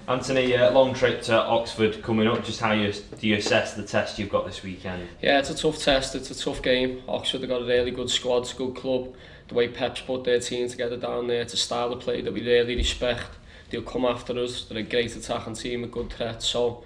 Anthony, long trip to Oxford coming up. Just how do you assess the test you've got this weekend? Yeah, it's a tough test, it's a tough game. Oxford have got a really good squad, it's a good club. The way Pep's put their team together down there, it's a style of play that we really respect. They'll come after us, they're a great attacking team, a good threat, so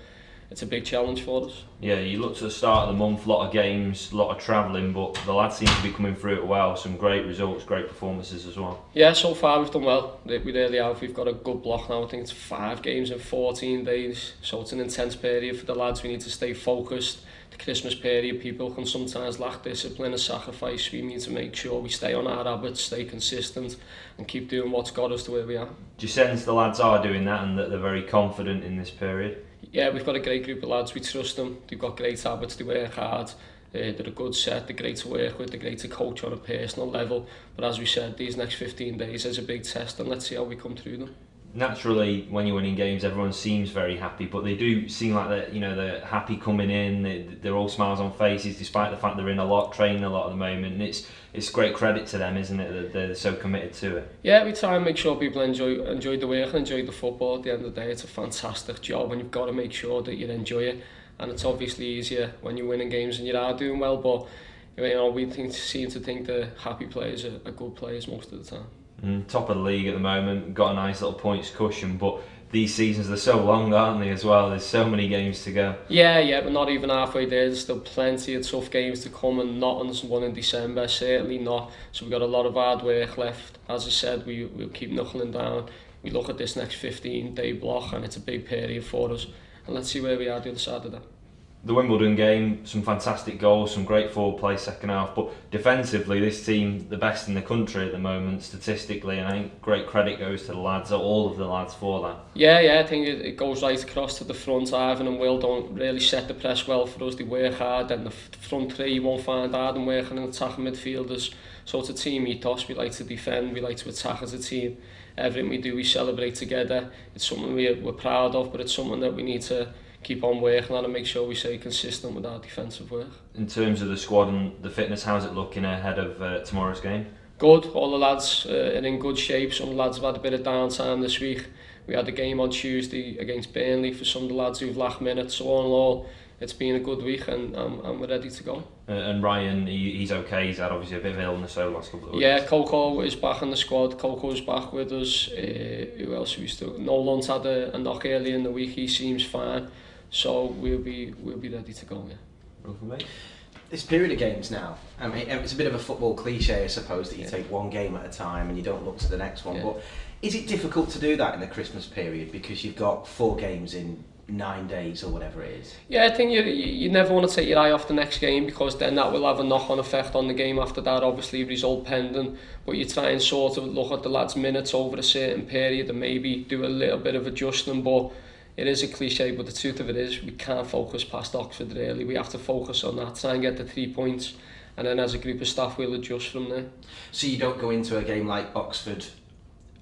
it's a big challenge for us. Yeah, you looked at the start of the month, a lot of games, a lot of travelling, but the lads seem to be coming through it well. Some great results, great performances as well. Yeah, so far we've done well. We really have. We've got a good block now. I think it's 5 games in 14 days. So it's an intense period for the lads. We need to stay focused. The Christmas period, people can sometimes lack discipline and sacrifice. We need to make sure we stay on our habits, stay consistent and keep doing what's got us to where we are. Do you sense the lads are doing that and that they're very confident in this period? Yeah, we've got a great group of lads, we trust them, they've got great habits, they work hard, they're a good set, they're great to work with, they're great to coach on a personal level, but as we said, these next 15 days is a big test and let's see how we come through them. Naturally, when you're winning games, everyone seems very happy, but they do seem like they're happy coming in. They're all smiles on faces, despite the fact they're in a lot, training a lot at the moment. And it's great credit to them, isn't it, that they're so committed to it? Yeah, we try and make sure people enjoy the work and enjoy the football. At the end of the day, it's a fantastic job, and you've got to make sure that you enjoy it. And it's obviously easier when you're winning games and you are doing well. But we seem to think the happy players are good players most of the time. Top of the league at the moment, got a nice little points cushion, but these seasons they're so long, aren't they, as well? There's so many games to go. Yeah, but not even halfway there. There's still plenty of tough games to come, and nothing's won in December, certainly not. So we've got a lot of hard work left. As I said, we'll keep knuckling down. We look at this next 15-day block and it's a big period for us, and let's see where we are the other side of that. The Wimbledon game, some fantastic goals, some great forward play second half, but defensively this team the best in the country at the moment statistically, and I think great credit goes to the lads, all of the lads, for that. Yeah, I think it goes right across to the front. Ivan and Will don't really set the press well for us, they work hard, and the front three you won't find hard and working in attacking midfielders. So it's a team ethos, we like to defend, we like to attack as a team. Everything we do we celebrate together. It's something we're proud of, but it's something that we need to keep on working on and make sure we stay consistent with our defensive work. In terms of the squad and the fitness, how's it looking ahead of tomorrow's game? Good, all the lads are in good shape. Some lads have had a bit of downtime this week. We had a game on Tuesday against Burnley for some of the lads who've lacked minutes, so all in all it's been a good week and we're ready to go. And Ryan, he's okay, he's had obviously a bit of illness over the last couple of weeks. Yeah, Coco is back in the squad, Coco's back with us. Who else are we still? Nolan's had a knock early in the week, he seems fine. So we'll be ready to go, yeah. This period of games now, I mean, it's a bit of a football cliche, I suppose, that you take one game at a time and you don't look to the next one. Yeah. But is it difficult to do that in the Christmas period because you've got 4 games in 9 days or whatever it is? Yeah, I think you never want to take your eye off the next game because then that will have a knock-on effect on the game after that, obviously result pending. But you try and sort of look at the lads' minutes over a certain period and maybe do a little bit of adjusting. But it is a cliche, but the truth of it is we can't focus past Oxford really. We have to focus on that, try and get the 3 points, and then as a group of staff we'll adjust from there. So you don't go into a game like Oxford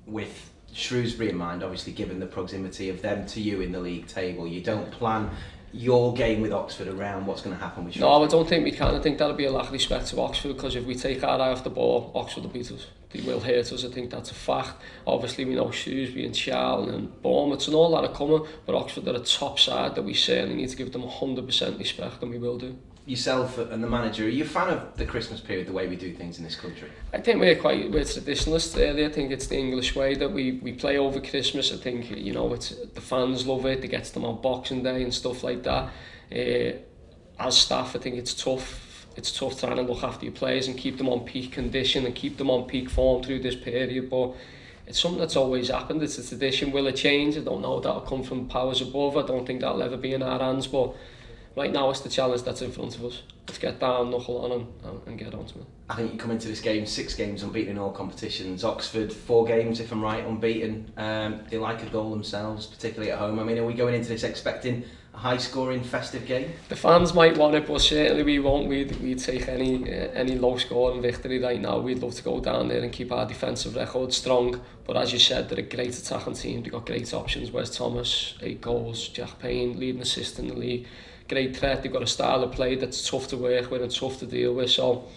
with Shrewsbury in mind, obviously given the proximity of them to you in the league table. You don't plan your game with Oxford around what's going to happen with Shrewsbury? No, I don't think we can. I think that'll be a lack of respect to Oxford because if we take our eye off the ball, Oxford will beat us. They will hurt us, I think that's a fact. Obviously we know Shrewsbury and Charlton and Bournemouth and all that are coming, but Oxford are a top side that we certainly need to give them 100% respect, and we will do. Yourself and the manager, are you a fan of the Christmas period, the way we do things in this country? I think we're traditionalists really. I think it's the English way that we play over Christmas. I think it's the fans love it. It gets them on Boxing Day and stuff like that. As staff, I think it's tough. It's tough trying to look after your players and keep them on peak condition and keep them on peak form through this period. But it's something that's always happened. It's a tradition. Will it change? I don't know. That'll come from powers above. I don't think that'll ever be in our hands. But right now it's the challenge that's in front of us. Let's get down, knuckle on and get onto it. I think you come into this game 6 games unbeaten in all competitions. Oxford 4 games, if I'm right, unbeaten. They like a goal themselves, particularly at home. I mean, are we going into this expecting a high-scoring, festive game? The fans might want it, but certainly we won't. We'd take any low-scoring victory right now. We'd love to go down there and keep our defensive record strong. But as you said, they're a great attacking team. They've got great options. Wes Thomas, 8 goals. Jack Payne, leading assist in the league. Great threat. They've got a style of play that's tough to work with and tough to deal with. So,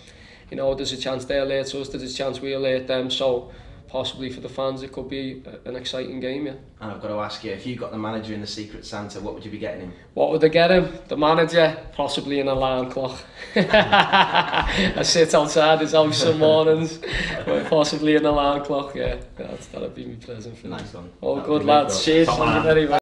there's a chance they'll hurt us. There's a chance we'll hurt them. So, possibly for the fans it could be an exciting game, yeah. And I've got to ask you, if you got the manager in the Secret Santa, what would you be getting him? What would I get him? The manager? Possibly an alarm clock. I sit outside his house some mornings, but possibly an alarm clock, yeah. That'd be my present for him. Nice one. Oh, good lads. Cheers. Thank you very much.